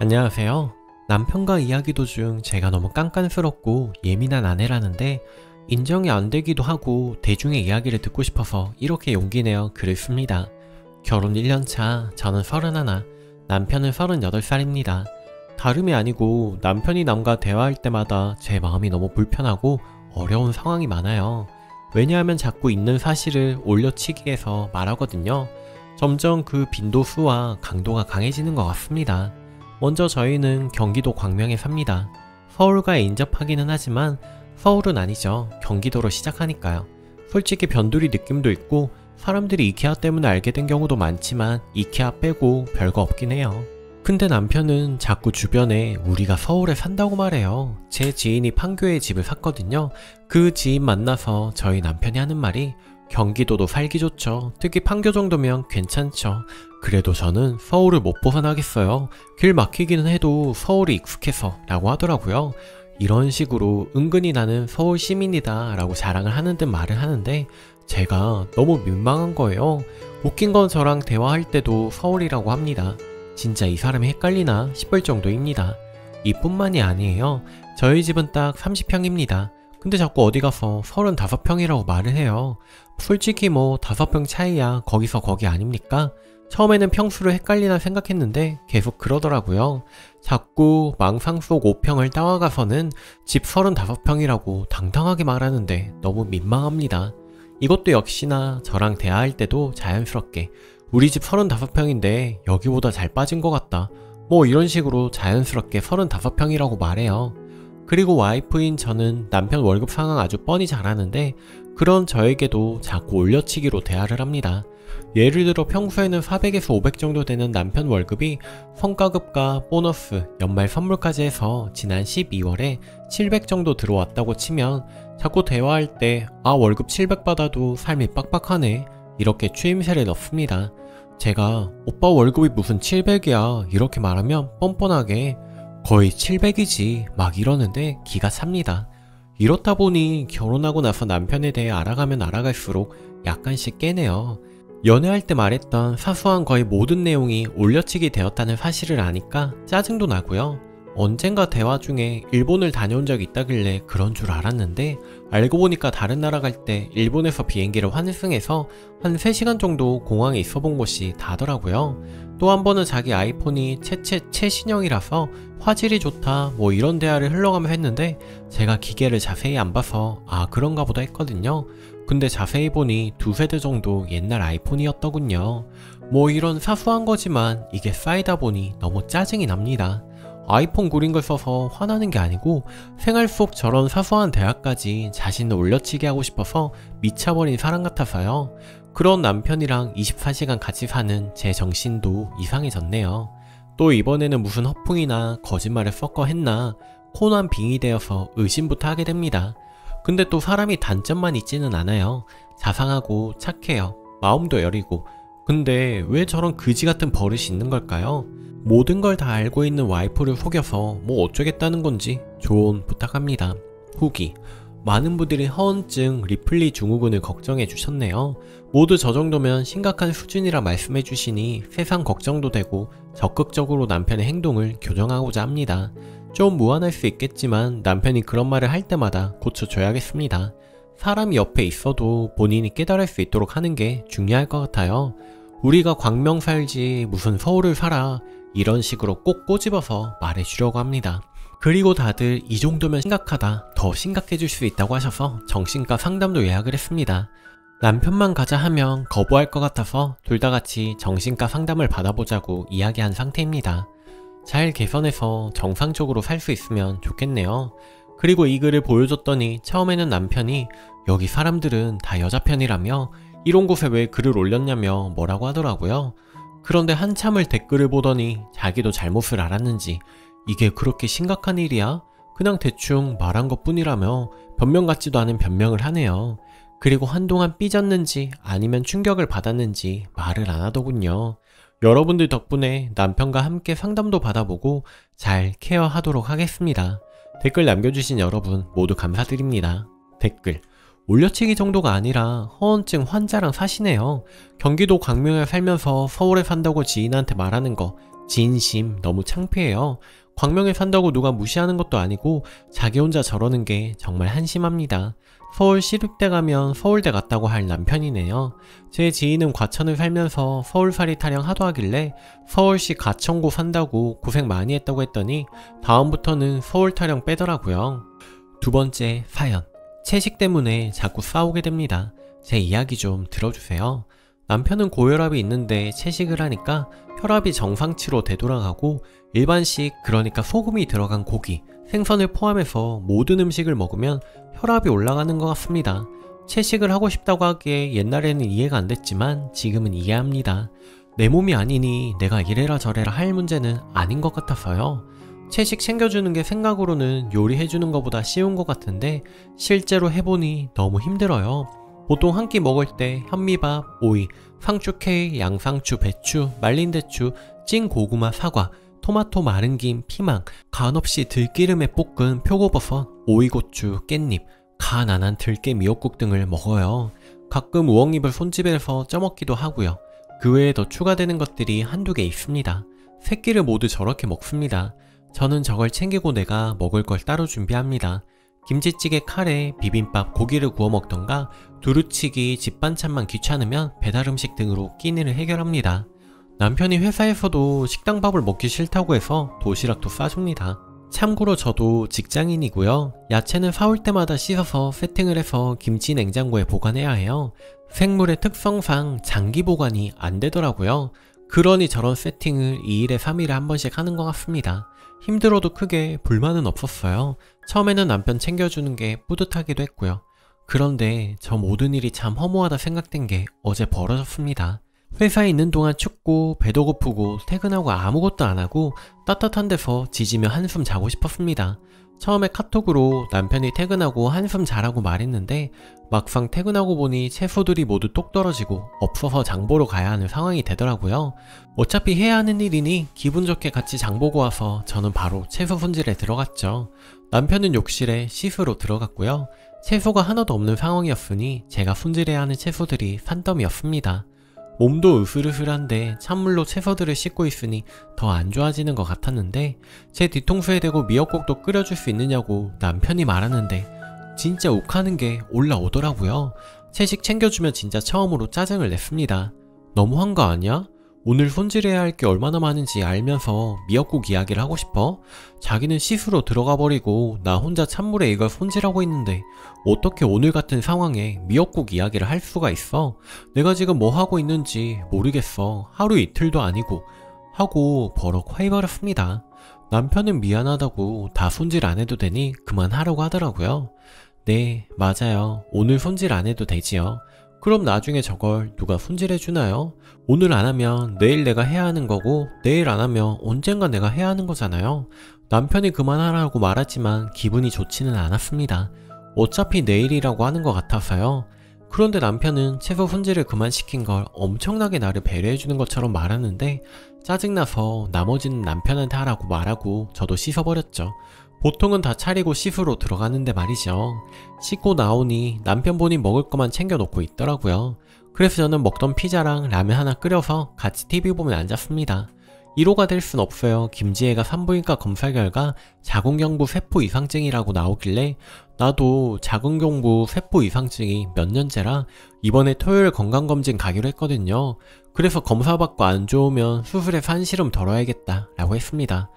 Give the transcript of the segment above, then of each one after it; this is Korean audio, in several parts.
안녕하세요. 남편과 이야기 도중 제가 너무 깐깐스럽고 예민한 아내라는데 인정이 안 되기도 하고 대중의 이야기를 듣고 싶어서 이렇게 용기 내어 글을 씁니다. 결혼 1년차, 저는 31, 남편은 38살입니다. 다름이 아니고 남편이 남과 대화할 때마다 제 마음이 너무 불편하고 어려운 상황이 많아요. 왜냐하면 자꾸 있는 사실을 올려치기해서 말하거든요. 점점 그 빈도수와 강도가 강해지는 것 같습니다. 먼저 저희는 경기도 광명에 삽니다. 서울과 인접하기는 하지만 서울은 아니죠. 경기도로 시작하니까요. 솔직히 변두리 느낌도 있고 사람들이 이케아 때문에 알게 된 경우도 많지만 이케아 빼고 별거 없긴 해요. 근데 남편은 자꾸 주변에 우리가 서울에 산다고 말해요. 제 지인이 판교에 집을 샀거든요. 그 지인 만나서 저희 남편이 하는 말이 경기도도 살기 좋죠. 특히 판교 정도면 괜찮죠. 그래도 저는 서울을 못 벗어나겠어요. 길 막히기는 해도 서울이 익숙해서 라고 하더라고요. 이런 식으로 은근히 나는 서울 시민이다 라고 자랑을 하는 듯 말을 하는데 제가 너무 민망한 거예요. 웃긴 건 저랑 대화할 때도 서울이라고 합니다. 진짜 이 사람이 헷갈리나 싶을 정도입니다. 이뿐만이 아니에요. 저희 집은 딱 30평입니다. 근데 자꾸 어디 가서 35평이라고 말을 해요. 솔직히 뭐 5평 차이야 거기서 거기 아닙니까? 처음에는 평수를 헷갈리나 생각했는데 계속 그러더라고요. 자꾸 망상 속 5평을 따와가서는 집 35평이라고 당당하게 말하는데 너무 민망합니다. 이것도 역시나 저랑 대화할 때도 자연스럽게 우리 집 35평인데 여기보다 잘 빠진 것 같다. 뭐 이런 식으로 자연스럽게 35평이라고 말해요. 그리고 와이프인 저는 남편 월급 상황 아주 뻔히 잘 아는데 그런 저에게도 자꾸 올려치기로 대화를 합니다. 예를 들어 평소에는 400에서 500 정도 되는 남편 월급이 성과급과 보너스, 연말 선물까지 해서 지난 12월에 700 정도 들어왔다고 치면 자꾸 대화할 때 월급 700 받아도 삶이 빡빡하네 이렇게 추임새를 넣습니다. 제가 오빠 월급이 무슨 700이야 이렇게 말하면 뻔뻔하게 거의 700이지 막 이러는데 기가 찹니다. 이렇다 보니 결혼하고 나서 남편에 대해 알아가면 알아갈수록 약간씩 깨네요. 연애할 때 말했던 사소한 거의 모든 내용이 올려치기 되었다는 사실을 아니까 짜증도 나고요. 언젠가 대화 중에 일본을 다녀온 적이 있다길래 그런 줄 알았는데 알고 보니까 다른 나라 갈 때 일본에서 비행기를 환승해서 한 3시간 정도 공항에 있어 본 곳이 다더라고요. 또 한 번은 자기 아이폰이 최신형이라서 화질이 좋다 뭐 이런 대화를 흘러가며 했는데 제가 기계를 자세히 안 봐서 그런가 보다 했거든요. 근데 자세히 보니 2세대 정도 옛날 아이폰이었더군요. 뭐 이런 사소한 거지만 이게 쌓이다 보니 너무 짜증이 납니다. 아이폰 구린 걸 써서 화나는 게 아니고 생활 속 저런 사소한 대화까지 자신을 올려치게 하고 싶어서 미쳐버린 사람 같아서요. 그런 남편이랑 24시간 같이 사는 제 정신도 이상해졌네요. 또 이번에는 무슨 허풍이나 거짓말을 섞어 했나 코난 빙이 되어서 의심부터 하게 됩니다. 근데 또 사람이 단점만 있지는 않아요. 자상하고 착해요. 마음도 여리고. 근데 왜 저런 그지 같은 버릇이 있는 걸까요? 모든 걸 다 알고 있는 와이프를 속여서 뭐 어쩌겠다는 건지 조언 부탁합니다. 후기. 많은 분들이 허언증, 리플리 증후군을 걱정해 주셨네요. 모두 저 정도면 심각한 수준이라 말씀해 주시니 세상 걱정도 되고 적극적으로 남편의 행동을 교정하고자 합니다. 좀 무안할 수 있겠지만 남편이 그런 말을 할 때마다 고쳐줘야겠습니다. 사람이 옆에 있어도 본인이 깨달을 수 있도록 하는 게 중요할 것 같아요. 우리가 광명 살지 무슨 서울을 살아 이런 식으로 꼭 꼬집어서 말해주려고 합니다. 그리고 다들 이 정도면 심각하다, 더 심각해질 수 있다고 하셔서 정신과 상담도 예약을 했습니다. 남편만 가자 하면 거부할 것 같아서 둘 다 같이 정신과 상담을 받아보자고 이야기한 상태입니다. 잘 개선해서 정상적으로 살 수 있으면 좋겠네요. 그리고 이 글을 보여줬더니 처음에는 남편이 여기 사람들은 다 여자 편이라며 이런 곳에 왜 글을 올렸냐며 뭐라고 하더라고요. 그런데 한참을 댓글을 보더니 자기도 잘못을 알았는지 이게 그렇게 심각한 일이야? 그냥 대충 말한 것 뿐이라며 변명 같지도 않은 변명을 하네요. 그리고 한동안 삐졌는지 아니면 충격을 받았는지 말을 안 하더군요. 여러분들 덕분에 남편과 함께 상담도 받아보고 잘 케어하도록 하겠습니다. 댓글 남겨주신 여러분 모두 감사드립니다. 댓글. 올려치기 정도가 아니라 허언증 환자랑 사시네요. 경기도 광명에 살면서 서울에 산다고 지인한테 말하는 거 진심 너무 창피해요. 광명에 산다고 누가 무시하는 것도 아니고 자기 혼자 저러는 게 정말 한심합니다. 서울 시립대 가면 서울대 갔다고 할 남편이네요. 제 지인은 과천을 살면서 서울살이 타령 하도 하길래 서울시 가천고 산다고 고생 많이 했다고 했더니 다음부터는 서울 타령 빼더라고요. 두 번째 사연. 채식 때문에 자꾸 싸우게 됩니다. 제 이야기 좀 들어주세요. 남편은 고혈압이 있는데 채식을 하니까 혈압이 정상치로 되돌아가고 일반식, 그러니까 소금이 들어간 고기, 생선을 포함해서 모든 음식을 먹으면 혈압이 올라가는 것 같습니다. 채식을 하고 싶다고 하기에 옛날에는 이해가 안 됐지만 지금은 이해합니다. 내 몸이 아니니 내가 이래라 저래라 할 문제는 아닌 것 같아서요. 채식 챙겨주는 게 생각으로는 요리해주는 것보다 쉬운 것 같은데 실제로 해보니 너무 힘들어요. 보통 한 끼 먹을 때 현미밥, 오이, 상추 케이, 양상추, 배추, 말린 대추, 찐 고구마, 사과, 토마토, 마른 김, 피망, 간 없이 들기름에 볶은 표고버섯, 오이고추, 깻잎, 간 안 한 들깨 미역국 등을 먹어요. 가끔 우엉잎을 손집에서 쪄먹기도 하고요. 그 외에 더 추가되는 것들이 한두 개 있습니다. 새끼를 모두 저렇게 먹습니다. 저는 저걸 챙기고 내가 먹을 걸 따로 준비합니다. 김치찌개, 카레, 비빔밥, 고기를 구워 먹던가 두루치기, 집 반찬만 귀찮으면 배달음식 등으로 끼니를 해결합니다. 남편이 회사에서도 식당밥을 먹기 싫다고 해서 도시락도 싸줍니다. 참고로 저도 직장인이고요. 야채는 사올 때마다 씻어서 세팅을 해서 김치 냉장고에 보관해야 해요. 생물의 특성상 장기 보관이 안 되더라고요. 그러니 저런 세팅을 2일에 3일에 한 번씩 하는 것 같습니다. 힘들어도 크게 불만은 없었어요. 처음에는 남편 챙겨주는 게 뿌듯하기도 했고요. 그런데 저 모든 일이 참 허무하다 생각된 게 어제 벌어졌습니다. 회사에 있는 동안 춥고 배도 고프고 퇴근하고 아무것도 안 하고 따뜻한 데서 지지며 한숨 자고 싶었습니다. 처음에 카톡으로 남편이 퇴근하고 한숨 자라고 말했는데 막상 퇴근하고 보니 채소들이 모두 똑 떨어지고 없어서 장 보러 가야 하는 상황이 되더라고요. 어차피 해야 하는 일이니 기분 좋게 같이 장 보고 와서 저는 바로 채소 손질에 들어갔죠. 남편은 욕실에 씻으러 들어갔고요. 채소가 하나도 없는 상황이었으니 제가 손질해야 하는 채소들이 산더미였습니다. 몸도 으슬으슬한데 찬물로 채소들을 씻고 있으니 더 안 좋아지는 것 같았는데 제 뒤통수에 대고 미역국도 끓여줄 수 있느냐고 남편이 말하는데 진짜 욱하는 게 올라오더라고요. 채식 챙겨주면 진짜 처음으로 짜증을 냈습니다. 너무한 거 아니야? 오늘 손질해야 할 게 얼마나 많은지 알면서 미역국 이야기를 하고 싶어? 자기는 씻으러 들어가 버리고 나 혼자 찬물에 이걸 손질하고 있는데 어떻게 오늘 같은 상황에 미역국 이야기를 할 수가 있어? 내가 지금 뭐 하고 있는지 모르겠어. 하루 이틀도 아니고 하고 버럭 화해버렸습니다. 남편은 미안하다고 다 손질 안 해도 되니 그만하라고 하더라고요. 네, 맞아요. 오늘 손질 안 해도 되지요. 그럼 나중에 저걸 누가 손질해주나요? 오늘 안 하면 내일 내가 해야 하는 거고 내일 안 하면 언젠가 내가 해야 하는 거잖아요. 남편이 그만하라고 말하지만 기분이 좋지는 않았습니다. 어차피 내일이라고 하는 것 같아서요. 그런데 남편은 채소 손질을 그만 시킨 걸 엄청나게 나를 배려해주는 것처럼 말하는데 짜증나서 나머지는 남편한테 하라고 말하고 저도 씻어버렸죠. 보통은 다 차리고 씻으러 들어가는데 말이죠. 씻고 나오니 남편분이 먹을 것만 챙겨놓고 있더라고요. 그래서 저는 먹던 피자랑 라면 하나 끓여서 같이 TV 보면 앉았습니다. 1호가 될 순 없어요. 김지혜가 산부인과 검사 결과 자궁경부 세포 이상증이라고 나오길래 나도 자궁경부 세포 이상증이 몇 년째라 이번에 토요일 건강검진 가기로 했거든요. 그래서 검사받고 안 좋으면 수술해서 한시름 덜어야겠다 라고 했습니다.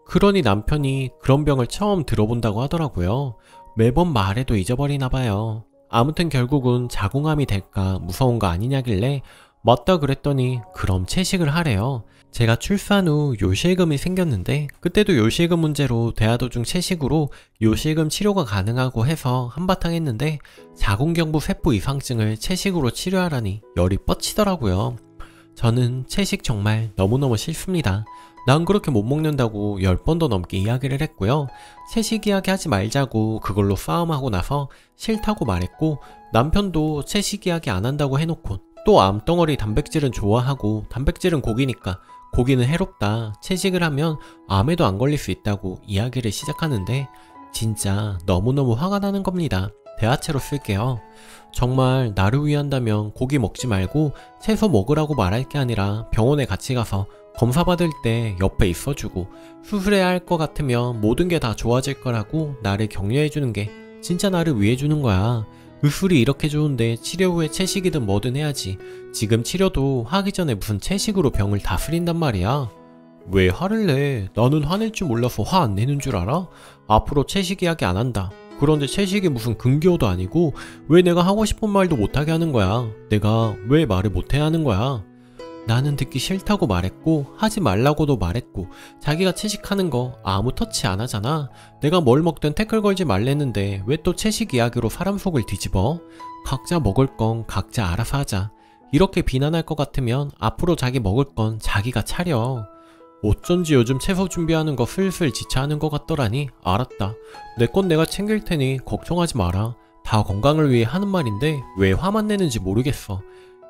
그러니 남편이 그런 병을 처음 들어본다고 하더라고요. 매번 말해도 잊어버리나 봐요. 아무튼 결국은 자궁암이 될까 무서운 거 아니냐길래 맞다 그랬더니 그럼 채식을 하래요. 제가 출산 후 요실금이 생겼는데 그때도 요실금 문제로 대하도중 채식으로 요실금 치료가 가능하고 해서 한바탕 했는데 자궁경부 세포 이상증을 채식으로 치료하라니 열이 뻗치더라고요. 저는 채식 정말 너무너무 싫습니다. 난 그렇게 못 먹는다고 10번도 넘게 이야기를 했고요. 채식 이야기 하지 말자고 그걸로 싸움하고 나서 싫다고 말했고 남편도 채식 이야기 안 한다고 해놓고 또 암덩어리 단백질은 좋아하고 단백질은 고기니까 고기는 해롭다. 채식을 하면 암에도 안 걸릴 수 있다고 이야기를 시작하는데 진짜 너무너무 화가 나는 겁니다. 대화체로 쓸게요. 정말 나를 위한다면 고기 먹지 말고 채소 먹으라고 말할 게 아니라 병원에 같이 가서 검사 받을 때 옆에 있어주고 수술해야 할 것 같으면 모든 게 다 좋아질 거라고 나를 격려해주는 게 진짜 나를 위해주는 거야. 의술이 이렇게 좋은데 치료 후에 채식이든 뭐든 해야지. 지금 치료도 하기 전에 무슨 채식으로 병을 다스린단 말이야. 왜 화를 내? 나는 화낼 줄 몰라서 화 안 내는 줄 알아? 앞으로 채식 이야기 안 한다. 그런데 채식이 무슨 근교도 아니고 왜 내가 하고 싶은 말도 못하게 하는 거야? 내가 왜 말을 못해야 하는 거야? 나는 듣기 싫다고 말했고 하지 말라고도 말했고 자기가 채식하는 거 아무 터치 안 하잖아. 내가 뭘 먹든 태클 걸지 말랬는데 왜 또 채식 이야기로 사람 속을 뒤집어? 각자 먹을 건 각자 알아서 하자. 이렇게 비난할 것 같으면 앞으로 자기 먹을 건 자기가 차려. 어쩐지 요즘 채소 준비하는 거 슬슬 지쳐하는 것 같더라니. 알았다. 내 건 내가 챙길 테니 걱정하지 마라. 다 건강을 위해 하는 말인데 왜 화만 내는지 모르겠어.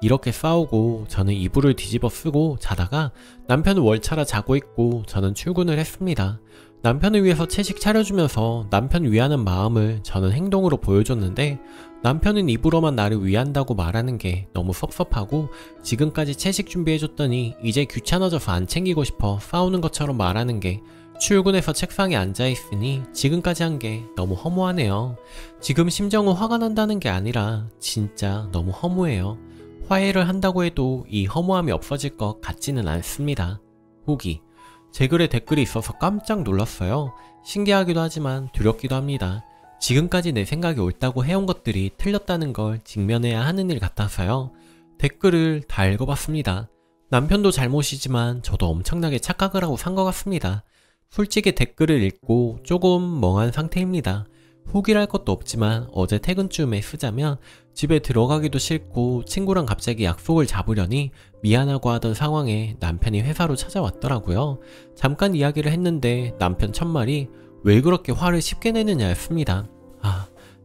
이렇게 싸우고 저는 이불을 뒤집어 쓰고 자다가 남편은 월차라 자고 있고 저는 출근을 했습니다. 남편을 위해서 채식 차려주면서 남편 위하는 마음을 저는 행동으로 보여줬는데 남편은 입으로만 나를 위한다고 말하는 게 너무 섭섭하고 지금까지 채식 준비해줬더니 이제 귀찮아져서 안 챙기고 싶어 싸우는 것처럼 말하는 게 출근해서 책상에 앉아있으니 지금까지 한 게 너무 허무하네요. 지금 심정은 화가 난다는 게 아니라 진짜 너무 허무해요. 화해를 한다고 해도 이 허무함이 없어질 것 같지는 않습니다. 후기. 제 글에 댓글이 있어서 깜짝 놀랐어요. 신기하기도 하지만 두렵기도 합니다. 지금까지 내 생각이 옳다고 해온 것들이 틀렸다는 걸 직면해야 하는 일 같아서요. 댓글을 다 읽어봤습니다. 남편도 잘못이지만 저도 엄청나게 착각을 하고 산 것 같습니다. 솔직히 댓글을 읽고 조금 멍한 상태입니다. 후기랄 것도 없지만 어제 퇴근쯤에 쓰자면 집에 들어가기도 싫고 친구랑 갑자기 약속을 잡으려니 미안하고 하던 상황에 남편이 회사로 찾아왔더라고요. 잠깐 이야기를 했는데 남편 첫말이 왜 그렇게 화를 쉽게 내느냐였습니다.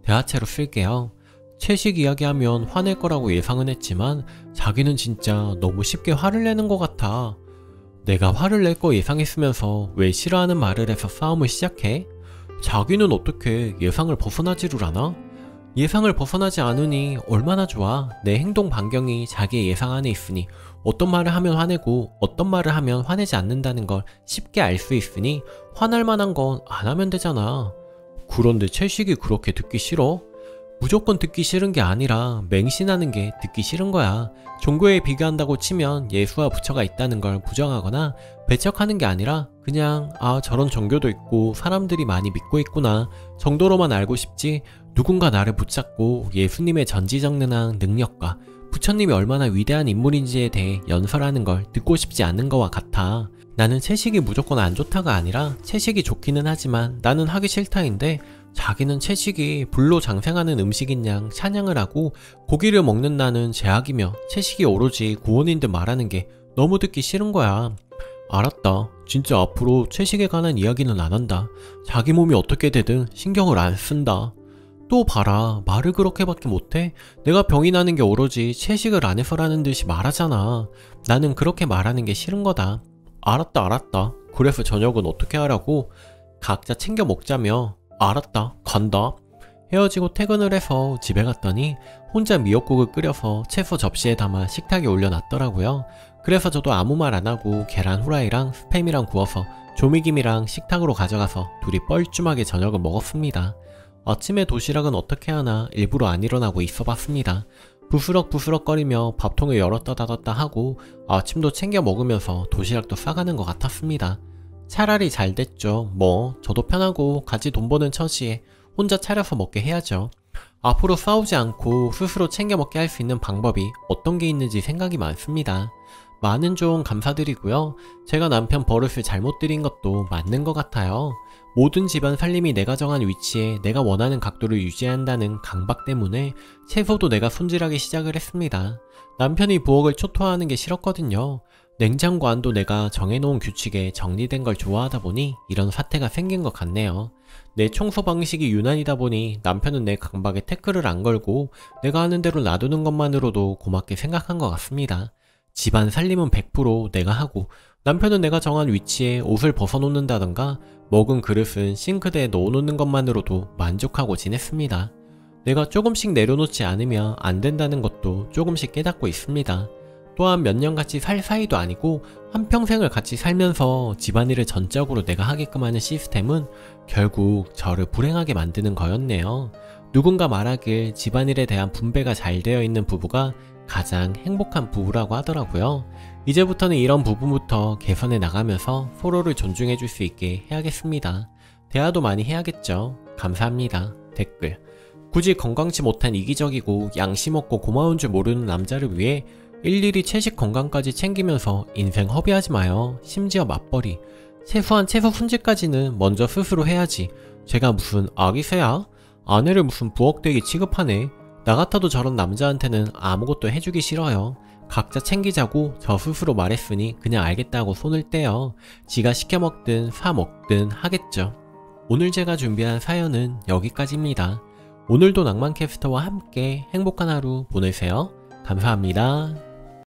대화체로 쓸게요. 채식 이야기하면 화낼 거라고 예상은 했지만 자기는 진짜 너무 쉽게 화를 내는 것 같아. 내가 화를 낼 거 예상했으면서 왜 싫어하는 말을 해서 싸움을 시작해? 자기는 어떻게 예상을 벗어나지를 않아? 예상을 벗어나지 않으니 얼마나 좋아. 내 행동 반경이 자기의 예상 안에 있으니 어떤 말을 하면 화내고 어떤 말을 하면 화내지 않는다는 걸 쉽게 알 수 있으니 화날 만한 건 안 하면 되잖아. 그런데 채식이 그렇게 듣기 싫어? 무조건 듣기 싫은 게 아니라 맹신하는 게 듣기 싫은 거야. 종교에 비교한다고 치면 예수와 부처가 있다는 걸 부정하거나 배척하는 게 아니라 그냥 저런 종교도 있고 사람들이 많이 믿고 있구나 정도로만 알고 싶지 누군가 나를 붙잡고 예수님의 전지전능한 능력과 부처님이 얼마나 위대한 인물인지에 대해 연설하는 걸 듣고 싶지 않은 거와 같아. 나는 채식이 무조건 안 좋다가 아니라 채식이 좋기는 하지만 나는 하기 싫다인데 자기는 채식이 불로 장생하는 음식인 양 찬양을 하고 고기를 먹는 나는 제약이며 채식이 오로지 구원인 듯 말하는 게 너무 듣기 싫은 거야. 알았다. 진짜 앞으로 채식에 관한 이야기는 안 한다. 자기 몸이 어떻게 되든 신경을 안 쓴다. 또 봐라. 말을 그렇게밖에 못해? 내가 병이 나는 게 오로지 채식을 안 해서라는 듯이 말하잖아. 나는 그렇게 말하는 게 싫은 거다. 알았다. 그래서 저녁은 어떻게 하라고? 각자 챙겨 먹자며. 알았다. 간다. 헤어지고 퇴근을 해서 집에 갔더니 혼자 미역국을 끓여서 채소 접시에 담아 식탁에 올려놨더라고요. 그래서 저도 아무 말 안 하고 계란 후라이랑 스팸이랑 구워서 조미김이랑 식탁으로 가져가서 둘이 뻘쭘하게 저녁을 먹었습니다. 아침에 도시락은 어떻게 하나 일부러 안 일어나고 있어봤습니다. 부스럭부스럭거리며 밥통을 열었다 닫았다 하고 아침도 챙겨 먹으면서 도시락도 싸가는 것 같았습니다. 차라리 잘 됐죠. 저도 편하고 같이 돈 버는 처지에 혼자 차려서 먹게 해야죠. 앞으로 싸우지 않고 스스로 챙겨 먹게 할 수 있는 방법이 어떤 게 있는지 생각이 많습니다. 많은 조언 감사드리고요. 제가 남편 버릇을 잘못 들인 것도 맞는 것 같아요. 모든 집안 살림이 내가 정한 위치에 내가 원하는 각도를 유지해야 한다는 강박 때문에 채소도 내가 손질하기 시작을 했습니다. 남편이 부엌을 초토화하는 게 싫었거든요. 냉장고 안도 내가 정해놓은 규칙에 정리된 걸 좋아하다 보니 이런 사태가 생긴 것 같네요. 내 청소 방식이 유난이다 보니 남편은 내 강박에 태클을 안 걸고 내가 하는 대로 놔두는 것만으로도 고맙게 생각한 것 같습니다. 집안 살림은 100% 내가 하고 남편은 내가 정한 위치에 옷을 벗어놓는다던가 먹은 그릇은 싱크대에 넣어놓는 것만으로도 만족하고 지냈습니다. 내가 조금씩 내려놓지 않으면 안 된다는 것도 조금씩 깨닫고 있습니다. 또한 몇 년 같이 살 사이도 아니고 한평생을 같이 살면서 집안일을 전적으로 내가 하게끔 하는 시스템은 결국 저를 불행하게 만드는 거였네요. 누군가 말하길 집안일에 대한 분배가 잘 되어 있는 부부가 가장 행복한 부부라고 하더라고요. 이제부터는 이런 부분부터 개선해 나가면서 서로를 존중해 줄 수 있게 해야겠습니다. 대화도 많이 해야겠죠. 감사합니다. 댓글. 굳이 건강치 못한 이기적이고 양심 없고 고마운 줄 모르는 남자를 위해 일일이 채식 건강까지 챙기면서 인생 허비하지 마요. 심지어 맞벌이. 최소한 채소 손질까지는 먼저 스스로 해야지. 제가 무슨 아기새야? 아내를 무슨 부엌대기 취급하네. 나 같아도 저런 남자한테는 아무것도 해주기 싫어요. 각자 챙기자고 저 스스로 말했으니 그냥 알겠다고 손을 떼요. 지가 시켜먹든 사먹든 하겠죠. 오늘 제가 준비한 사연은 여기까지입니다. 오늘도 낭만캐스터와 함께 행복한 하루 보내세요. 감사합니다.